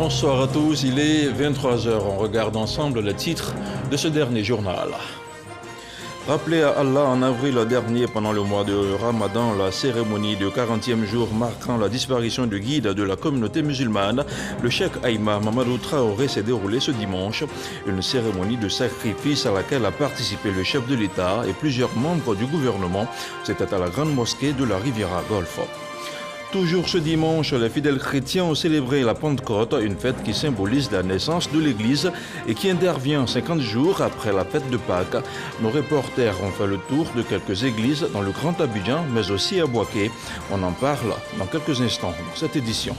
Bonsoir à tous, il est 23 h. On regarde ensemble le titre de ce dernier journal. Rappelé à Allah en avril dernier pendant le mois de Ramadan, la cérémonie du 40e jour marquant la disparition du guide de la communauté musulmane, le cheikh Aïma Mamadou Traoré, s'est déroulée ce dimanche. Une cérémonie de sacrifice à laquelle a participé le chef de l'État et plusieurs membres du gouvernement. C'était à la grande mosquée de la Riviera Golf. Toujours ce dimanche, les fidèles chrétiens ont célébré la Pentecôte, une fête qui symbolise la naissance de l'Église et qui intervient 50 jours après la fête de Pâques. Nos reporters ont fait le tour de quelques églises dans le Grand Abidjan, mais aussi à Boaké. On en parle dans quelques instants dans cette édition.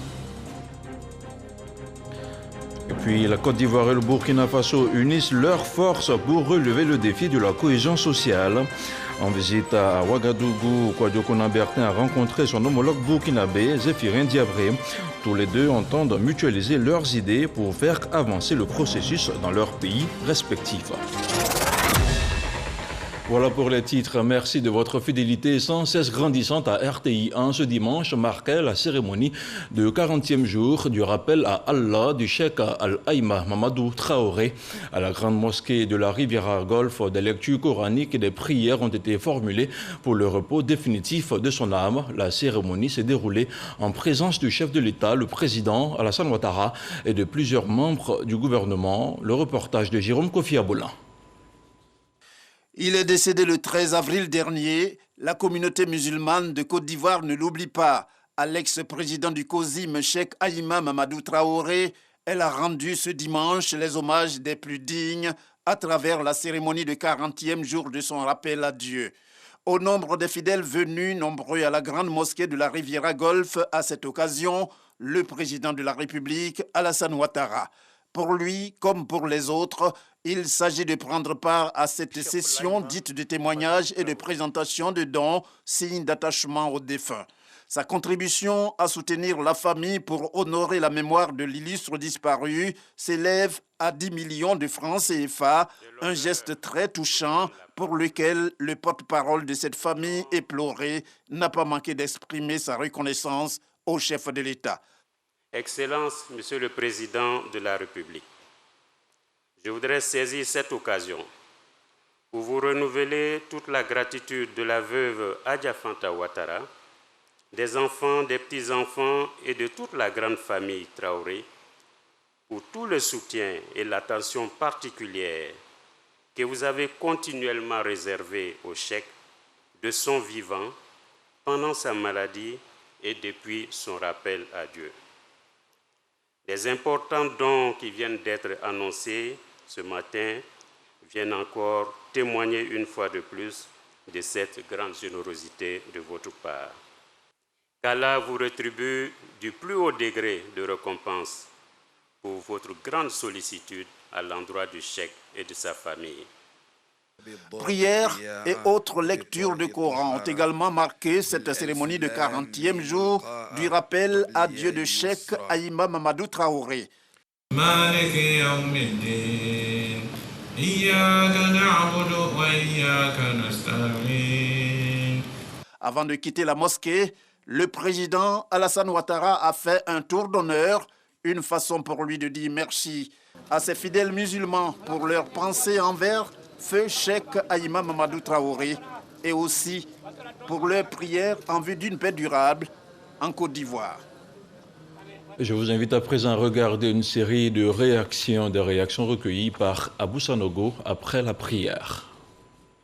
Et puis la Côte d'Ivoire et le Burkina Faso unissent leurs forces pour relever le défi de la cohésion sociale. En visite à Ouagadougou, Kouadio Konan-Bertin a rencontré son homologue burkinabé, Zéphirin Diabré. Tous les deux entendent mutualiser leurs idées pour faire avancer le processus dans leurs pays respectifs. Voilà pour les titres. Merci de votre fidélité sans cesse grandissante à RTI 1. Ce dimanche marquait la cérémonie de 40e jour du rappel à Allah du cheikh Al-Aïma Mamadou Traoré. À la grande mosquée de la Riviera Golf, des lectures coraniques et des prières ont été formulées pour le repos définitif de son âme. La cérémonie s'est déroulée en présence du chef de l'État, le président Alassane Ouattara, et de plusieurs membres du gouvernement. Le reportage de Jérôme Kofi Aboulin. Il est décédé le 13 avril dernier. La communauté musulmane de Côte d'Ivoire ne l'oublie pas. À l'ex-président du COSIM, cheikh Aïma Mamadou Traoré, elle a rendu ce dimanche les hommages des plus dignes à travers la cérémonie de 40e jour de son rappel à Dieu. Au nombre des fidèles venus nombreux à la grande mosquée de la Riviera Golf, à cette occasion, le président de la République, Alassane Ouattara. Pour lui, comme pour les autres, il s'agit de prendre part à cette session dite de témoignage et de présentation de dons, signe d'attachement aux défunts. Sa contribution à soutenir la famille pour honorer la mémoire de l'illustre disparu s'élève à 10 millions de francs CFA, un geste très touchant pour lequel le porte-parole de cette famille éplorée n'a pas manqué d'exprimer sa reconnaissance au chef de l'État. Excellence, Monsieur le Président de la République, je voudrais saisir cette occasion pour vous renouveler toute la gratitude de la veuve Adja Fanta Ouattara, des enfants, des petits-enfants et de toute la grande famille Traoré pour tout le soutien et l'attention particulière que vous avez continuellement réservé au cheikh de son vivant, pendant sa maladie et depuis son rappel à Dieu. Les importants dons qui viennent d'être annoncés ce matin viennent encore témoigner une fois de plus de cette grande générosité de votre part. Qu'Allah vous rétribue du plus haut degré de récompense pour votre grande sollicitude à l'endroit du cheikh et de sa famille. Prières et autres lectures de Coran ont également marqué cette cérémonie de 40e jour du rappel à Dieu de cheikh Aïma Mamadou Traoré. Avant de quitter la mosquée, le président Alassane Ouattara a fait un tour d'honneur, une façon pour lui de dire merci à ses fidèles musulmans pour leur pensée envers feu cheikh Aïma Mamadou Traoré et aussi pour leurs prières en vue d'une paix durable en Côte d'Ivoire. Je vous invite à présent à regarder une série de réactions, des réactions recueillies par Abou Sanogo après la prière.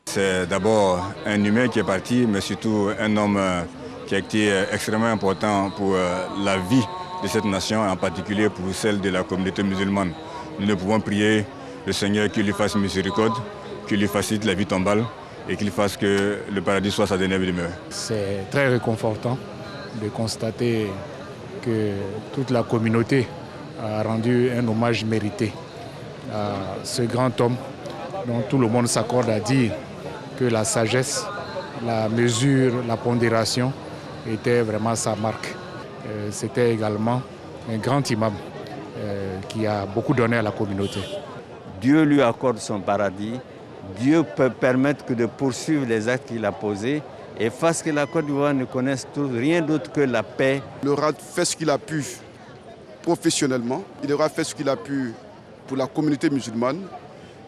C'est d'abord un humain qui est parti, mais surtout un homme qui a été extrêmement important pour la vie de cette nation, en particulier pour celle de la communauté musulmane. Nous ne pouvons prier le Seigneur qu'il lui fasse miséricorde, qu'il lui facilite la vie tombale et qu'il fasse que le paradis soit sa dernière demeure. C'est très réconfortant de constater que toute la communauté a rendu un hommage mérité à ce grand homme dont tout le monde s'accorde à dire que la sagesse, la mesure, la pondération était vraiment sa marque. C'était également un grand imam qui a beaucoup donné à la communauté. Dieu lui accorde son paradis. Dieu peut permettre que de poursuivre les actes qu'il a posés et fasse que la Côte d'Ivoire ne connaisse rien d'autre que la paix. Il aura fait ce qu'il a pu professionnellement. Il aura fait ce qu'il a pu pour la communauté musulmane.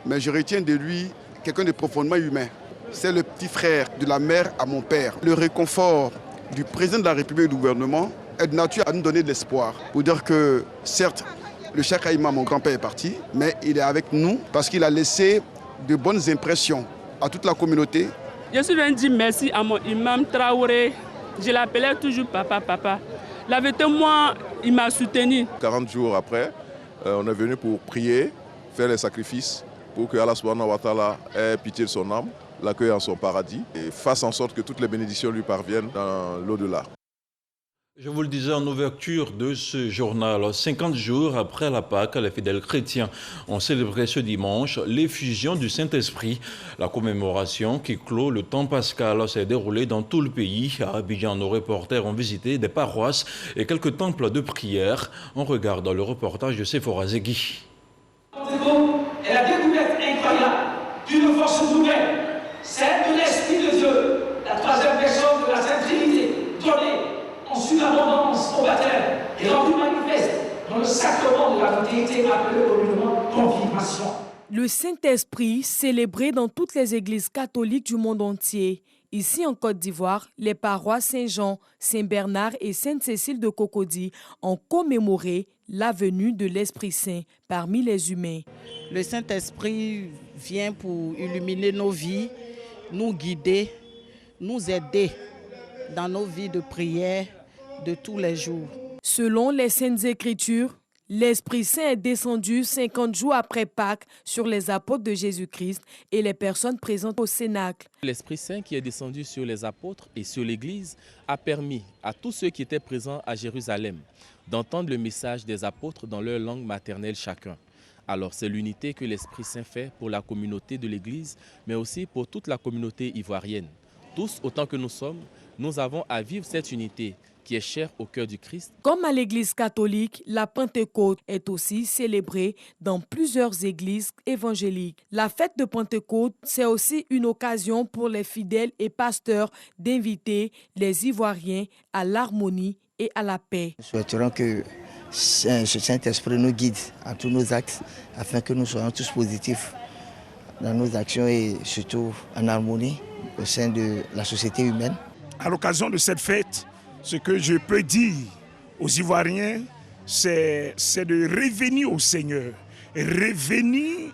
Mais je retiens de lui quelqu'un de profondément humain. C'est le petit frère de la mère à mon père. Le réconfort du président de la République et du gouvernement est de nature à nous donner de l'espoir. Pour dire que, certes, le Cheikh Haïma, mon grand-père, est parti, mais il est avec nous parce qu'il a laissé de bonnes impressions à toute la communauté. Je suis venu dire merci à mon imam Traoré. Je l'appelais toujours papa. La vérité, moi, il m'a soutenu. 40 jours après, on est venu pour prier, faire les sacrifices pour que Allah subhanahu wa ta'ala ait pitié de son âme, l'accueille en son paradis et fasse en sorte que toutes les bénédictions lui parviennent dans l'au-delà. Je vous le disais en ouverture de ce journal, 50 jours après la Pâque, les fidèles chrétiens ont célébré ce dimanche l'effusion du Saint-Esprit. La commémoration qui clôt le temps pascal s'est déroulée dans tout le pays. À Abidjan, nos reporters ont visité des paroisses et quelques temples de prière. On regarde le reportage de Sephora Zegui. Et la découverte incroyable d'une force nouvelle, celle de l'Esprit de Dieu, la troisième personne de la Sainte Trinité, donnée en surabondance au baptême et rendu manifeste dans le sacrement de la fidélité appelé communément confirmation. Le Saint-Esprit célébré dans toutes les églises catholiques du monde entier. Ici en Côte d'Ivoire, les paroisses Saint-Jean, Saint-Bernard et Sainte-Cécile de Cocody ont commémoré la venue de l'Esprit Saint parmi les humains. Le Saint-Esprit vient pour illuminer nos vies, nous guider, nous aider dans nos vies de prière de tous les jours. Selon les Saintes Écritures, l'Esprit Saint est descendu 50 jours après Pâques sur les apôtres de Jésus-Christ et les personnes présentes au Cénacle. L'Esprit Saint qui est descendu sur les apôtres et sur l'Église a permis à tous ceux qui étaient présents à Jérusalem d'entendre le message des apôtres dans leur langue maternelle chacun. Alors c'est l'unité que l'Esprit Saint fait pour la communauté de l'Église, mais aussi pour toute la communauté ivoirienne. Tous, autant que nous sommes, nous avons à vivre cette unité qui est chère au cœur du Christ. Comme à l'Église catholique, la Pentecôte est aussi célébrée dans plusieurs églises évangéliques. La fête de Pentecôte, c'est aussi une occasion pour les fidèles et pasteurs d'inviter les Ivoiriens à l'harmonie et à la paix. Nous souhaiterons que ce Saint-Esprit nous guide à tous nos actes afin que nous soyons tous positifs dans nos actions et surtout en harmonie au sein de la société humaine. À l'occasion de cette fête, ce que je peux dire aux Ivoiriens, c'est de revenir au Seigneur, revenir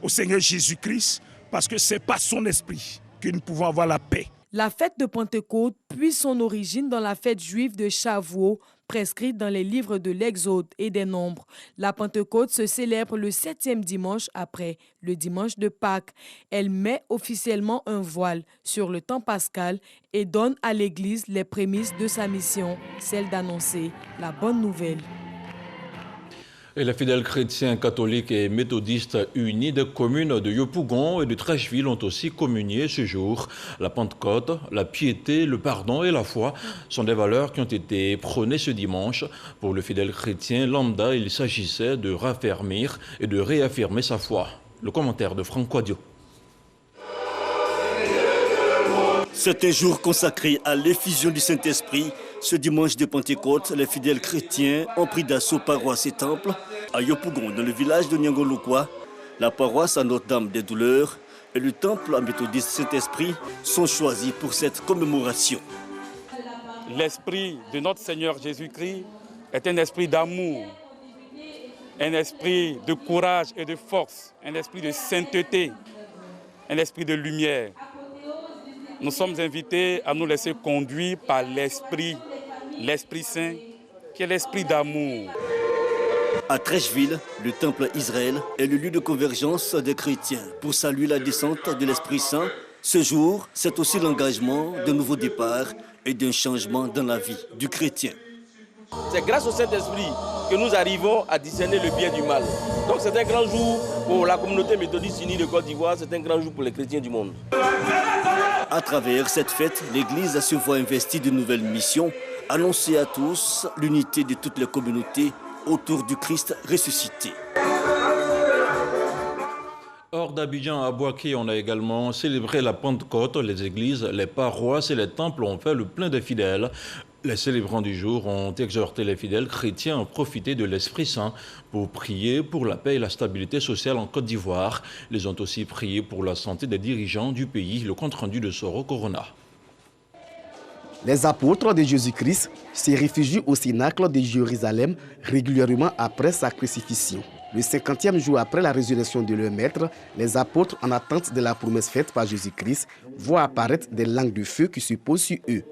au Seigneur Jésus-Christ, parce que c'est par son esprit que nous pouvons avoir la paix. La fête de Pentecôte puise son origine dans la fête juive de Shavuot, prescrite dans les livres de l'Exode et des Nombres. La Pentecôte se célèbre le 7e dimanche après le dimanche de Pâques. Elle met officiellement un voile sur le temps pascal et donne à l'Église les prémices de sa mission, celle d'annoncer la bonne nouvelle. Et les fidèles chrétiens, catholiques et méthodistes unis des communes de Yopougon et de Trècheville ont aussi communié ce jour. La Pentecôte, la piété, le pardon et la foi sont des valeurs qui ont été prônées ce dimanche. Pour le fidèle chrétien lambda, il s'agissait de raffermir et de réaffirmer sa foi. Le commentaire de Franck Quadio. C'est un jour consacré à l'effusion du Saint-Esprit. Ce dimanche de Pentecôte, les fidèles chrétiens ont pris d'assaut paroisse et temple. À Yopougon, dans le village de Nyangolokwa, la paroisse à Notre-Dame des Douleurs et le temple méthodiste Saint-Esprit sont choisis pour cette commémoration. L'esprit de notre Seigneur Jésus-Christ est un esprit d'amour, un esprit de courage et de force, un esprit de sainteté, un esprit de lumière. Nous sommes invités à nous laisser conduire par l'Esprit Saint, qui est l'esprit d'amour. À Trècheville, le temple Israël est le lieu de convergence des chrétiens pour saluer la descente de l'Esprit Saint. Ce jour, c'est aussi l'engagement d'un nouveau départ et d'un changement dans la vie du chrétien. C'est grâce au Saint-Esprit que nous arrivons à discerner le bien du mal. Donc c'est un grand jour pour la communauté méthodiste unie de Côte d'Ivoire, c'est un grand jour pour les chrétiens du monde. À travers cette fête, l'Église se voit investie de nouvelles missions, annoncer à tous l'unité de toutes les communautés autour du Christ ressuscité. Hors d'Abidjan à Boaké, on a également célébré la Pentecôte. Les églises, les paroisses et les temples ont fait le plein des fidèles. Les célébrants du jour ont exhorté les fidèles chrétiens à profiter de l'Esprit Saint pour prier pour la paix et la stabilité sociale en Côte d'Ivoire. Ils ont aussi prié pour la santé des dirigeants du pays. Le compte-rendu de Soro Corona. Les apôtres de Jésus-Christ se réfugient au Cénacle de Jérusalem régulièrement après sa crucifixion. Le 50e jour après la résurrection de leur maître, les apôtres, en attente de la promesse faite par Jésus-Christ, voient apparaître des langues de feu qui se posent sur eux.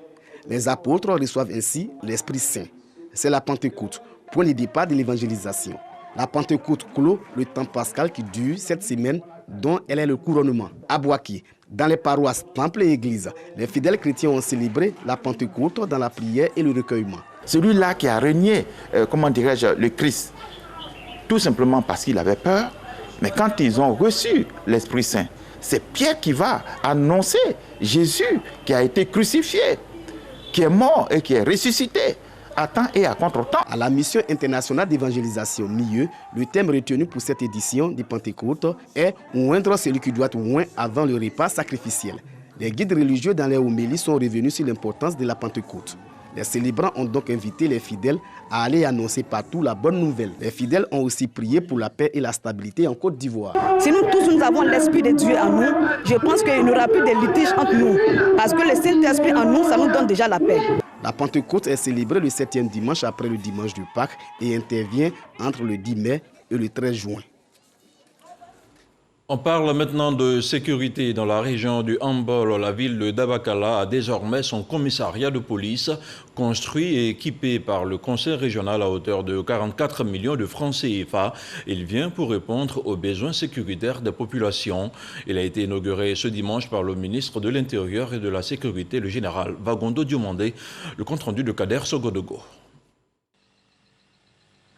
Les apôtres reçoivent ainsi l'Esprit Saint. C'est la Pentecôte, point de départ de l'évangélisation. La Pentecôte clôt le temps pascal qui dure 7 semaines, dont elle est le couronnement. À Boaké, dans les paroisses, temples et églises, les fidèles chrétiens ont célébré la Pentecôte dans la prière et le recueillement. Celui-là qui a régné, le Christ, tout simplement parce qu'il avait peur, mais quand ils ont reçu l'Esprit Saint, c'est Pierre qui va annoncer Jésus qui a été crucifié, qui est mort et qui est ressuscité à temps et à contre-temps. À la mission internationale d'évangélisation MIE, le thème retenu pour cette édition de Pentecôte est « Oindre celui qui doit oindre avant le repas sacrificiel ». Les guides religieux dans les homélies sont revenus sur l'importance de la Pentecôte. Les célébrants ont donc invité les fidèles à aller annoncer partout la bonne nouvelle. Les fidèles ont aussi prié pour la paix et la stabilité en Côte d'Ivoire. Si nous tous nous avons l'Esprit de Dieu en nous, je pense qu'il n'y aura plus de litiges entre nous. Parce que le Saint-Esprit en nous, ça nous donne déjà la paix. La Pentecôte est célébrée le 7e dimanche après le dimanche de Pâques et intervient entre le 10 mai et le 13 juin. On parle maintenant de sécurité dans la région du Hambol. La ville de Dabakala a désormais son commissariat de police construit et équipé par le conseil régional à hauteur de 44 millions de francs CFA. Il vient pour répondre aux besoins sécuritaires des populations. Il a été inauguré ce dimanche par le ministre de l'Intérieur et de la Sécurité, le général Vagondo Diomandé. Le compte-rendu de Kader Sogodogo.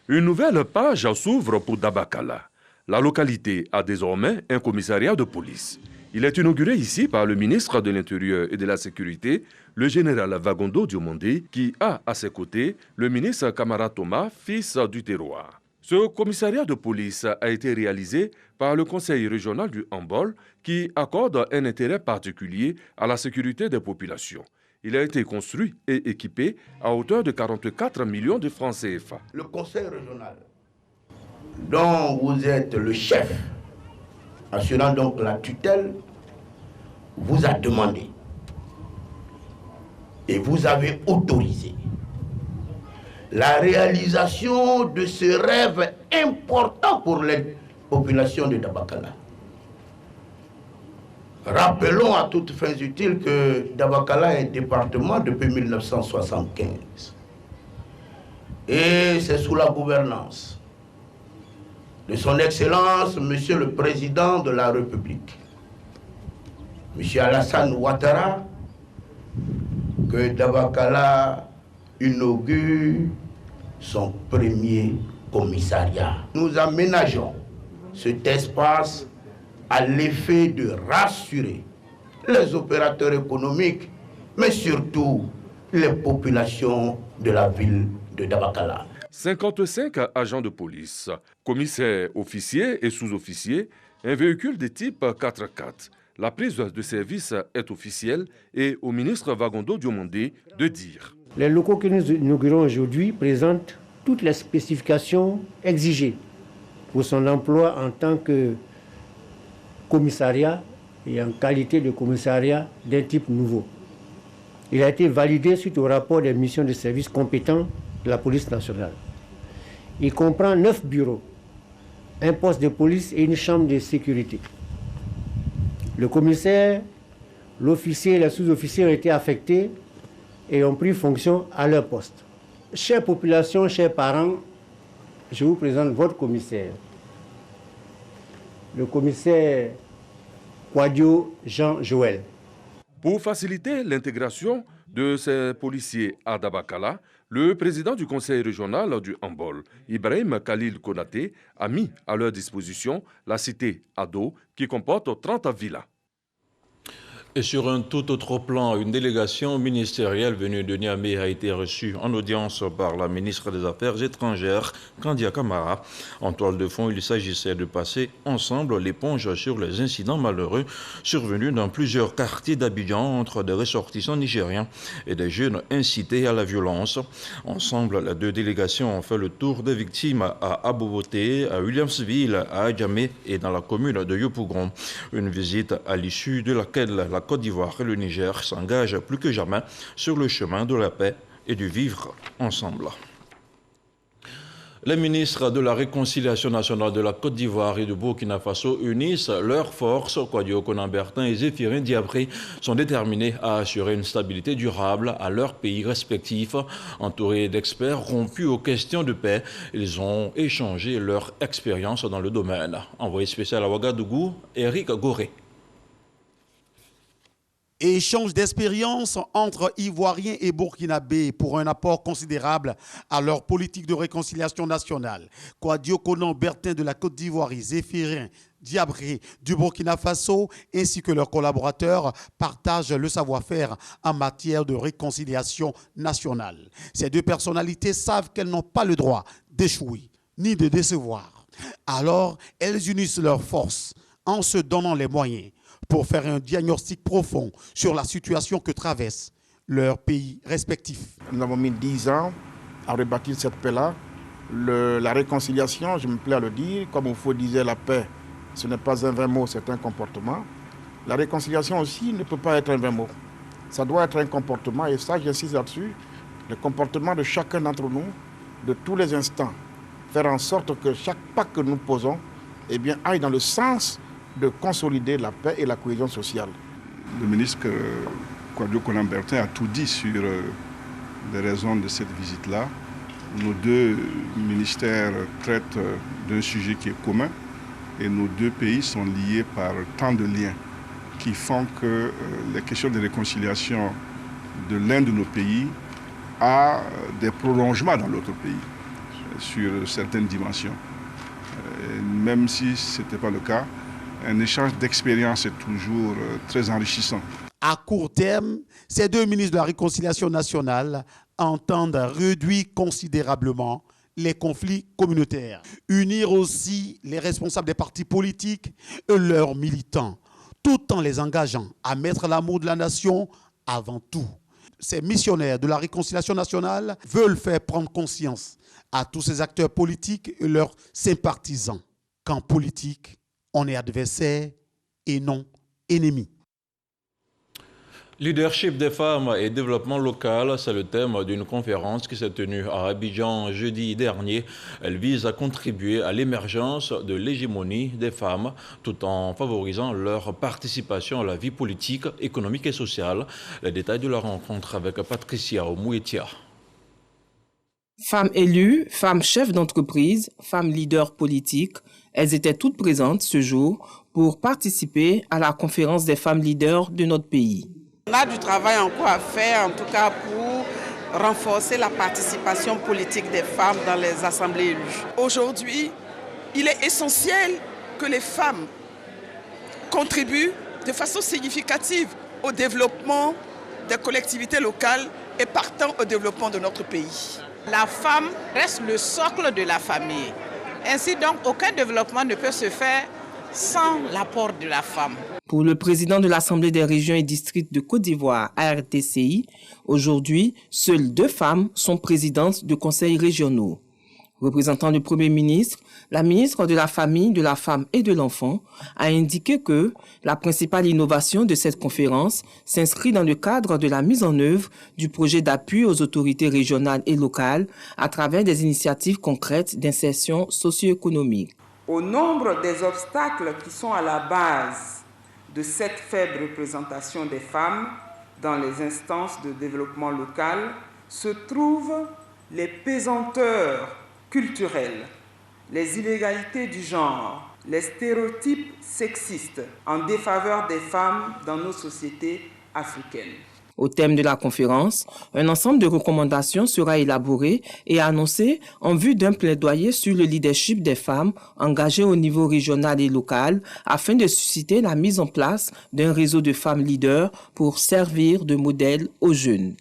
Une nouvelle page s'ouvre pour Dabakala. La localité a désormais un commissariat de police. Il est inauguré ici par le ministre de l'Intérieur et de la Sécurité, le général Vagondo Diomandé, qui a à ses côtés le ministre Kamara Thomas, fils du terroir. Ce commissariat de police a été réalisé par le conseil régional du Hambol, qui accorde un intérêt particulier à la sécurité des populations. Il a été construit et équipé à hauteur de 44 millions de francs CFA. Le conseil régional, dont vous êtes le chef, assurant donc la tutelle, vous a demandé et vous avez autorisé la réalisation de ce rêve important pour les populations de Dabakala. Rappelons à toutes fins utiles que Dabakala est département depuis 1975 et c'est sous la gouvernance de son Excellence, Monsieur le Président de la République, Monsieur Alassane Ouattara, que Dabakala inaugure son premier commissariat. Nous aménageons cet espace à l'effet de rassurer les opérateurs économiques, mais surtout les populations de la ville de Dabakala. 55 agents de police, commissaires, officiers et sous-officiers, un véhicule de type 4x4. La prise de service est officielle et au ministre Vagondo Diomandé de dire. Les locaux que nous inaugurons aujourd'hui présentent toutes les spécifications exigées pour son emploi en tant que commissariat et en qualité de commissariat d'un type nouveau. Il a été validé suite au rapport des missions de service compétents de la police nationale. Il comprend 9 bureaux, un poste de police et une chambre de sécurité. Le commissaire, l'officier et les sous-officiers ont été affectés et ont pris fonction à leur poste. Chère population, chers parents, je vous présente votre commissaire. Le commissaire Quadio Jean-Joël. Pour faciliter l'intégration de ces policiers à Dabakala, le président du conseil régional du Hambol, Ibrahim Khalil Konaté, a mis à leur disposition la cité Ado qui comporte 30 villas. Et sur un tout autre plan, une délégation ministérielle venue de Niamey a été reçue en audience par la ministre des Affaires étrangères, Kandia Kamara. En toile de fond, il s'agissait de passer ensemble l'éponge sur les incidents malheureux survenus dans plusieurs quartiers d'Abidjan entre des ressortissants nigériens et des jeunes incités à la violence. Ensemble, les deux délégations ont fait le tour des victimes à Aboboté, à Williamsville, à Adjamé et dans la commune de Yopougon. Une visite à l'issue de laquelle la Côte d'Ivoire et le Niger s'engagent plus que jamais sur le chemin de la paix et du vivre ensemble. Les ministres de la Réconciliation nationale de la Côte d'Ivoire et du Burkina Faso unissent leurs forces. Kouadio Konan-Bertin et Zéphirin Diabré sont déterminés à assurer une stabilité durable à leurs pays respectifs. Entourés d'experts rompus aux questions de paix, ils ont échangé leur expérience dans le domaine. Envoyé spécial à Ouagadougou, Eric Goré. Échange d'expériences entre Ivoiriens et Burkinabés pour un apport considérable à leur politique de réconciliation nationale. Kouadio Konan-Bertin de la Côte d'Ivoire et Zéphirin Diabré du Burkina Faso ainsi que leurs collaborateurs partagent le savoir-faire en matière de réconciliation nationale. Ces deux personnalités savent qu'elles n'ont pas le droit d'échouer ni de décevoir. Alors, elles unissent leurs forces en se donnant les moyens pour faire un diagnostic profond sur la situation que traversent leurs pays respectifs. Nous avons mis 10 ans à rebâtir cette paix-là. La réconciliation, je me plais à le dire, comme Oufo disait, la paix, ce n'est pas un vain mot, c'est un comportement. La réconciliation aussi ne peut pas être un vain mot. Ça doit être un comportement, et ça, j'insiste là-dessus, le comportement de chacun d'entre nous, de tous les instants. Faire en sorte que chaque pas que nous posons aille dans le sens de consolider la paix et la cohésion sociale. Le ministre Kouadio Konan-Bertin a tout dit sur les raisons de cette visite-là. Nos deux ministères traitent d'un sujet qui est commun et nos deux pays sont liés par tant de liens qui font que les questions de réconciliation de l'un de nos pays a des prolongements dans l'autre pays sur certaines dimensions. Même si ce n'était pas le cas, un échange d'expérience est toujours très enrichissant. À court terme, ces deux ministres de la Réconciliation nationale entendent réduire considérablement les conflits communautaires, unir aussi les responsables des partis politiques et leurs militants, tout en les engageant à mettre l'amour de la nation avant tout. Ces missionnaires de la Réconciliation nationale veulent faire prendre conscience à tous ces acteurs politiques et leurs sympathisants qu'en politique, on est adversaire et non ennemi. Leadership des femmes et développement local, c'est le thème d'une conférence qui s'est tenue à Abidjan jeudi dernier. Elle vise à contribuer à l'émergence de l'hégémonie des femmes tout en favorisant leur participation à la vie politique, économique et sociale. Les détails de la rencontre avec Patricia Omouetia. Femmes élues, femmes chefs d'entreprise, femmes leaders politiques, elles étaient toutes présentes ce jour pour participer à la conférence des femmes leaders de notre pays. On a du travail encore à faire, en tout cas pour renforcer la participation politique des femmes dans les assemblées élues. Aujourd'hui, il est essentiel que les femmes contribuent de façon significative au développement des collectivités locales et partant au développement de notre pays. La femme reste le socle de la famille. Ainsi donc, aucun développement ne peut se faire sans l'apport de la femme. Pour le président de l'Assemblée des régions et districts de Côte d'Ivoire, ARTCI, aujourd'hui, seules 2 femmes sont présidentes de conseils régionaux. Représentant le Premier ministre, la ministre de la Famille, de la Femme et de l'Enfant a indiqué que la principale innovation de cette conférence s'inscrit dans le cadre de la mise en œuvre du projet d'appui aux autorités régionales et locales à travers des initiatives concrètes d'insertion socio-économique. Au nombre des obstacles qui sont à la base de cette faible représentation des femmes dans les instances de développement local se trouvent les pesanteurs culturelles, les inégalités du genre, les stéréotypes sexistes en défaveur des femmes dans nos sociétés africaines. Au thème de la conférence, un ensemble de recommandations sera élaboré et annoncé en vue d'un plaidoyer sur le leadership des femmes engagées au niveau régional et local afin de susciter la mise en place d'un réseau de femmes leaders pour servir de modèle aux jeunes.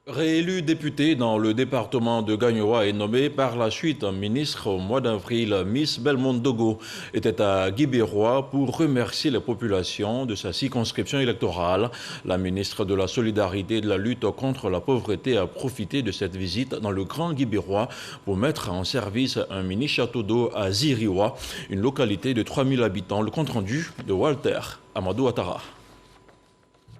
Réélu député dans le département de Gagnoa et nommé par la suite ministre au mois d'avril, Miss Belmont Dogo était à Guibérois pour remercier les populations de sa circonscription électorale. La ministre de la Solidarité et de la lutte contre la pauvreté a profité de cette visite dans le Grand Guibérois pour mettre en service un mini château d'eau à Ziriwa, une localité de 3000 habitants. Le compte-rendu de Walter Amadou Ouattara.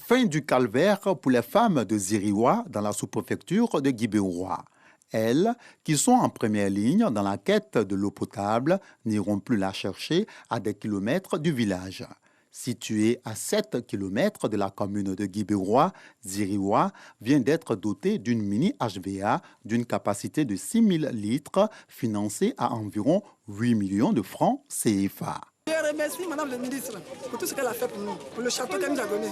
Fin du calvaire pour les femmes de Ziriwa dans la sous-préfecture de Guibérois. Elles, qui sont en première ligne dans la quête de l'eau potable, n'iront plus la chercher à des kilomètres du village. Située à 7 km de la commune de Guibérois, Ziriwa vient d'être dotée d'une mini HVA d'une capacité de 6000 litres, financée à environ 8 millions de francs CFA. Je remercie Madame le ministre pour tout ce qu'elle a fait pour nous, pour le château qu'elle nous a donné.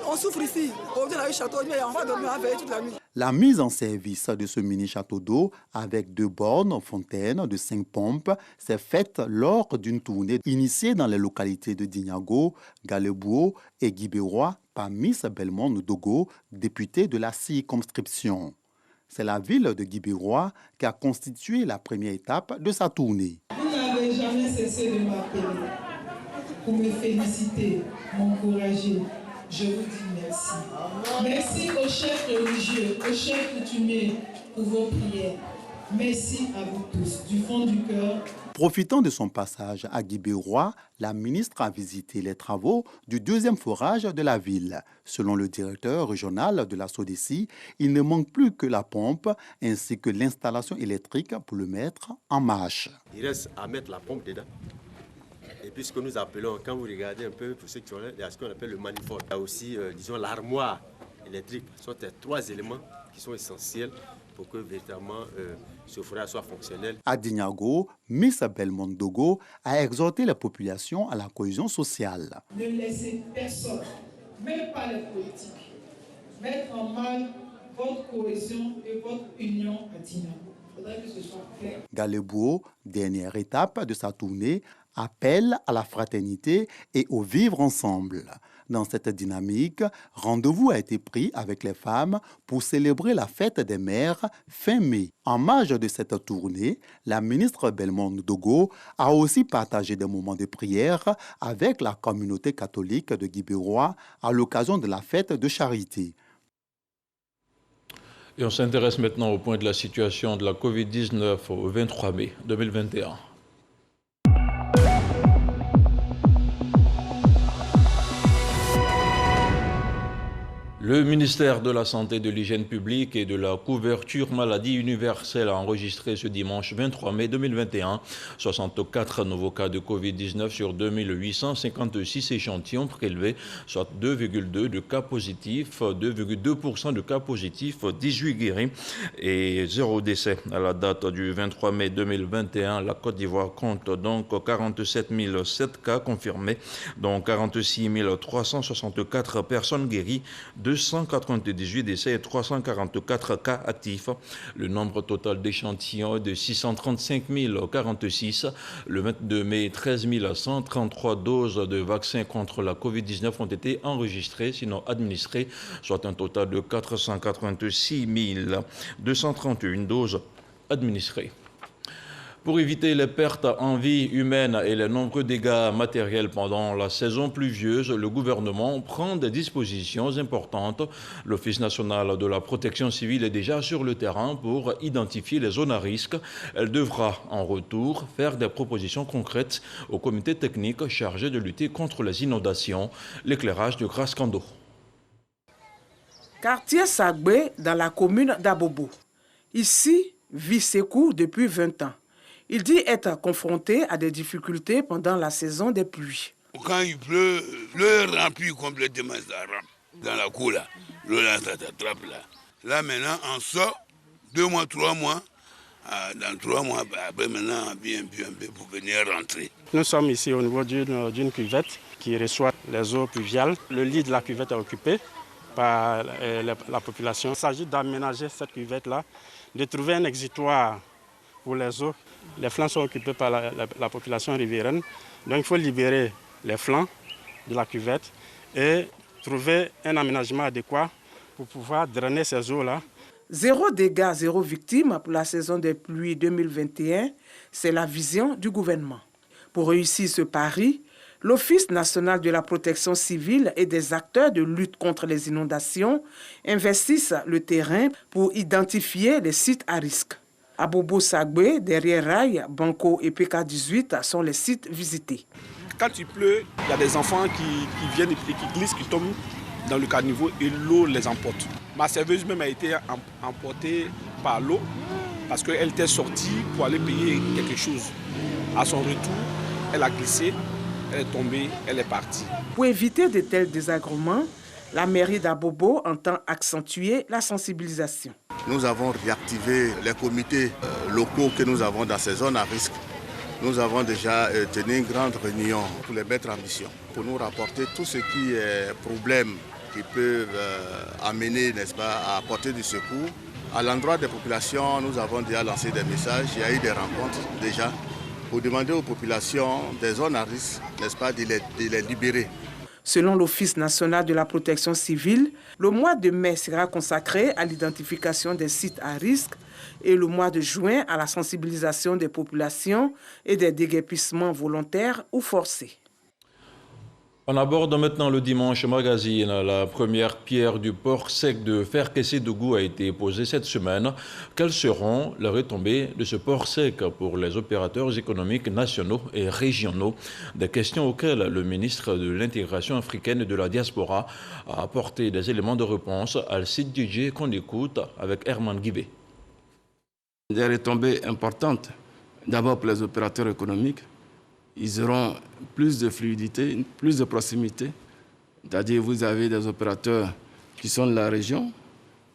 On souffre ici. Aujourd'hui, on a eu le château, mais on va dormir avec toute la nuit. La mise en service de ce mini château d'eau avec 2 bornes fontaines de 5 pompes s'est faite lors d'une tournée initiée dans les localités de Dinyago, Galebouo et Guibérois par Miss Belmont Dogo, députée de la circonscription. C'est la ville de Guibérois qui a constitué la première étape de sa tournée. Vous n'avez jamais cessé de m'appeler pour me féliciter, m'encourager. Je vous dis merci. Merci aux chefs religieux, aux chefs coutumiers pour vos prières. Merci à vous tous, du fond du cœur. Profitant de son passage à Guibérois, la ministre a visité les travaux du 2e forage de la ville. Selon le directeur régional de la SODECI, il ne manque plus que la pompe ainsi que l'installation électrique pour le mettre en marche. Il reste à mettre la pompe dedans. Et puis ce que nous appelons, quand vous regardez un peu, pour ceux qui sont là, il y a ce qu'on appelle le manifold. Il y a aussi, disons, l'armoire électrique. Ce sont les 3 éléments qui sont essentiels pour que véritablement ce forage soit fonctionnel. À Dinyago, Miss Belmont Dogo a exhorté la population à la cohésion sociale. Ne laissez personne, même pas les politiques, mettre en mal votre cohésion et votre union à Dinyago. Il faudrait que ce soit clair. Galebouo, dernière étape de sa tournée, appelle à la fraternité et au vivre ensemble. Dans cette dynamique, rendez-vous a été pris avec les femmes pour célébrer la fête des mères fin mai. En marge de cette tournée, la ministre Belmont Dogo a aussi partagé des moments de prière avec la communauté catholique de Guibérois à l'occasion de la fête de charité. Et on s'intéresse maintenant au point de la situation de la Covid-19 au 23 mai 2021. Le ministère de la Santé, de l'Hygiène publique et de la couverture maladie universelle a enregistré ce dimanche 23 mai 2021 64 nouveaux cas de Covid-19 sur 2856 échantillons prélevés, soit 2,2% de cas positifs, 2,2% de cas positifs, 18 guéris et 0 décès. À la date du 23 mai 2021, la Côte d'Ivoire compte donc 47 007 cas confirmés, dont 46 364 personnes guéries, 298 décès et 344 cas actifs. Le nombre total d'échantillons est de 635 046. Le 22 mai, 13 133 doses de vaccins contre la Covid-19 ont été enregistrées, sinon administrées, soit un total de 486 231 doses administrées. Pour éviter les pertes en vie humaine et les nombreux dégâts matériels pendant la saison pluvieuse, le gouvernement prend des dispositions importantes. L'Office national de la protection civile est déjà sur le terrain pour identifier les zones à risque. Elle devra en retour faire des propositions concrètes au comité technique chargé de lutter contre les inondations. L'éclairage de Grace Kando. Quartier Sagbé dans la commune d'Abobo. Ici vit Sekou depuis 20 ans. Il dit être confronté à des difficultés pendant la saison des pluies. Quand il pleut, l'eau remplit complètement sa rampe dans la cour là. L'eau là, ça t'attrape là. Là maintenant, on sort 2 mois, 3 mois. Dans 3 mois, après maintenant, on vient un peu pour venir rentrer. Nous sommes ici au niveau d'une cuvette qui reçoit les eaux pluviales. Le lit de la cuvette est occupé. par la population. Il s'agit d'aménager cette cuvette-là, de trouver un exitoire pour les eaux. Les flancs sont occupés par la population riveraine, donc il faut libérer les flancs de la cuvette et trouver un aménagement adéquat pour pouvoir drainer ces eaux-là. 0 dégâts, 0 victimes pour la saison des pluies 2021, c'est la vision du gouvernement. Pour réussir ce pari, l'Office national de la protection civile et des acteurs de lutte contre les inondations investissent le terrain pour identifier les sites à risque. À Bobo-Sagbé, derrière Rail, Banco et PK18 sont les sites visités. Quand il pleut, il y a des enfants qui viennent et qui glissent, qui tombent dans le caniveau et l'eau les emporte. Ma serveuse même a été emportée par l'eau parce qu'elle était sortie pour aller payer quelque chose. À son retour, elle a glissé, elle est tombée, elle est partie. Pour éviter de tels désagréments, la mairie d'Abobo entend accentuer la sensibilisation. Nous avons réactivé les comités locaux que nous avons dans ces zones à risque. Nous avons déjà tenu une grande réunion pour les mettre en mission, pour nous rapporter tout ce qui est problème qui peuvent amener, n'est-ce pas, à apporter du secours. À l'endroit des populations, nous avons déjà lancé des messages, il y a eu des rencontres déjà pour demander aux populations des zones à risque, n'est-ce pas, de les libérer. Selon l'Office national de la protection civile, le mois de mai sera consacré à l'identification des sites à risque et le mois de juin à la sensibilisation des populations et des déguerpissements volontaires ou forcés. On aborde maintenant le Dimanche Magazine. La première pierre du port sec de Ferkessédougou a été posée cette semaine. Quelles seront les retombées de ce port sec pour les opérateurs économiques nationaux et régionaux? Des questions auxquelles le ministre de l'Intégration africaine et de la diaspora a apporté des éléments de réponse. Al-Sid DJ qu'on écoute avec Herman Guibé. Des retombées importantes, d'abord pour les opérateurs économiques. Ils auront plus de fluidité, plus de proximité. C'est-à-dire vous avez des opérateurs qui sont de la région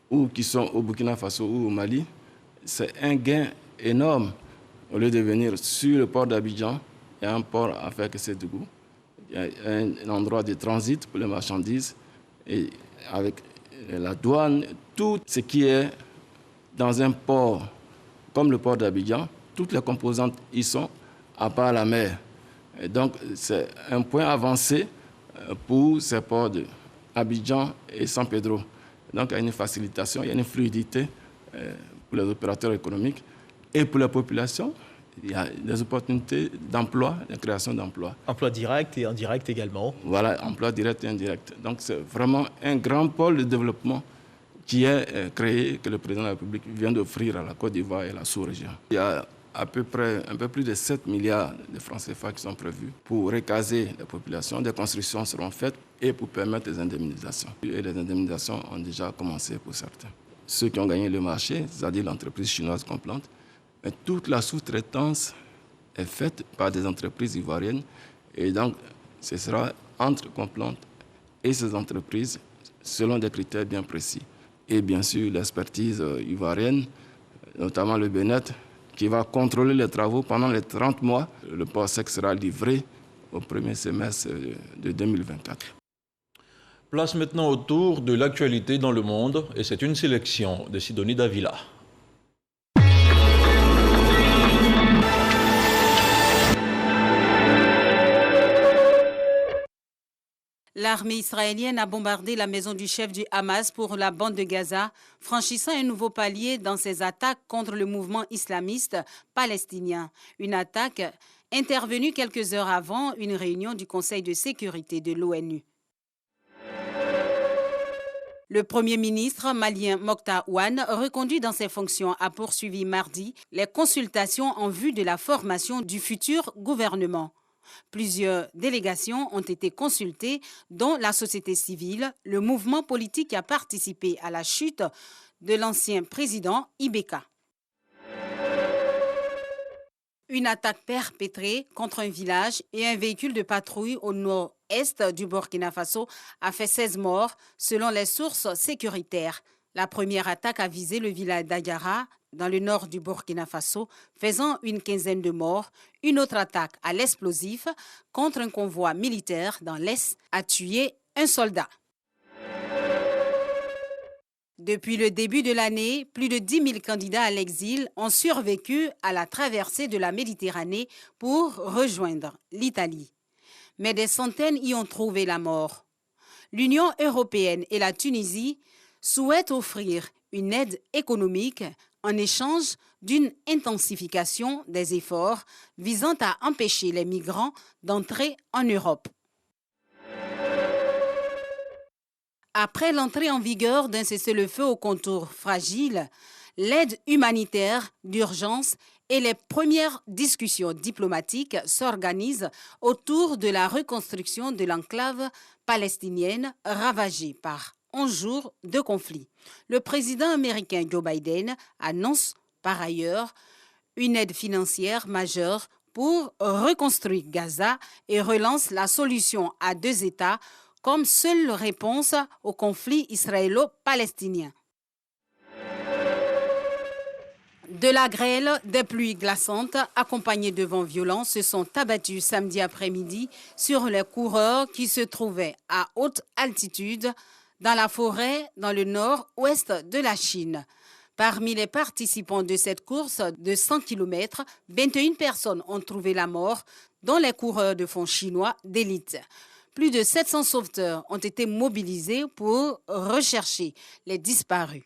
ou qui sont au Burkina Faso ou au Mali. C'est un gain énorme. Au lieu de venir sur le port d'Abidjan, il y a un port à Ferkessédougou. Il y a un endroit de transit pour les marchandises. Et avec la douane, tout ce qui est dans un port comme le port d'Abidjan, toutes les composantes y sont, à part la mer. Et donc, c'est un point avancé pour ces ports d'Abidjan et San Pedro. Donc, il y a une facilitation, il y a une fluidité pour les opérateurs économiques. Et pour la population, il y a des opportunités d'emploi, de création d'emplois. Emploi direct et indirect également. Voilà, emploi direct et indirect. Donc, c'est vraiment un grand pôle de développement qui est créé, que le président de la République vient d'offrir à la Côte d'Ivoire et à la sous-région. Il y a à peu près un peu plus de 7 milliards de francs CFA qui sont prévus pour recaser la population. Des constructions seront faites et pour permettre les indemnisations. Et les indemnisations ont déjà commencé pour certains. Ceux qui ont gagné le marché, c'est-à-dire l'entreprise chinoise Complante, mais toute la sous-traitance est faite par des entreprises ivoiriennes et donc ce sera entre Complante et ces entreprises selon des critères bien précis. Et bien sûr l'expertise ivoirienne, notamment le BNET, qui va contrôler les travaux pendant les 30 mois. Le port sec sera livré au premier semestre de 2024. Place maintenant au tour de l'actualité dans le monde et c'est une sélection de Sidonie Davila. L'armée israélienne a bombardé la maison du chef du Hamas pour la bande de Gaza, franchissant un nouveau palier dans ses attaques contre le mouvement islamiste palestinien. Une attaque intervenue quelques heures avant une réunion du Conseil de sécurité de l'ONU. Le Premier ministre malien Mokhtar Ouane, reconduit dans ses fonctions, a poursuivi mardi les consultations en vue de la formation du futur gouvernement. Plusieurs délégations ont été consultées, dont la société civile, le mouvement politique qui a participé à la chute de l'ancien président Ibeka. Une attaque perpétrée contre un village et un véhicule de patrouille au nord-est du Burkina Faso a fait 16 morts, selon les sources sécuritaires. La première attaque a visé le village d'Ayara, dans le nord du Burkina Faso, faisant une quinzaine de morts. Une autre attaque à l'explosif contre un convoi militaire dans l'est a tué un soldat. Depuis le début de l'année, plus de 10 000 candidats à l'exil ont survécu à la traversée de la Méditerranée pour rejoindre l'Italie. Mais des centaines y ont trouvé la mort. L'Union européenne et la Tunisie souhaitent offrir une aide économique en échange d'une intensification des efforts visant à empêcher les migrants d'entrer en Europe. Après l'entrée en vigueur d'un cessez-le-feu aux contours fragiles, l'aide humanitaire d'urgence et les premières discussions diplomatiques s'organisent autour de la reconstruction de l'enclave palestinienne ravagée par 11 jours de conflit. Le président américain Joe Biden annonce par ailleurs une aide financière majeure pour reconstruire Gaza et relance la solution à 2 États comme seule réponse au conflit israélo-palestinien. De la grêle, des pluies glaçantes accompagnées de vents violents se sont abattues samedi après-midi sur les coureurs qui se trouvaient à haute altitude dans la forêt dans le nord-ouest de la Chine. Parmi les participants de cette course de 100 km, 21 personnes ont trouvé la mort, dont les coureurs de fond chinois d'élite. Plus de 700 sauveteurs ont été mobilisés pour rechercher les disparus.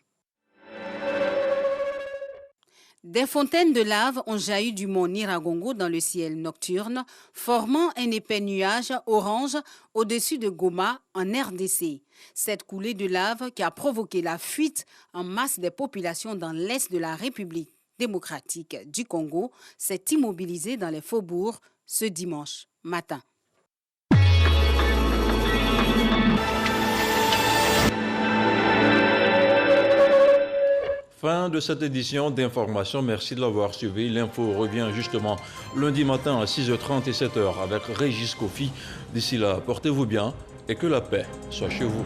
Des fontaines de lave ont jailli du mont Nyiragongo dans le ciel nocturne, formant un épais nuage orange au-dessus de Goma en RDC. Cette coulée de lave qui a provoqué la fuite en masse des populations dans l'est de la République démocratique du Congo s'est immobilisée dans les faubourgs ce dimanche matin. Fin de cette édition d'information. Merci de l'avoir suivi. L'info revient justement lundi matin à 6h30 et 7h avec Régis Kofi. D'ici là, portez-vous bien et que la paix soit chez vous.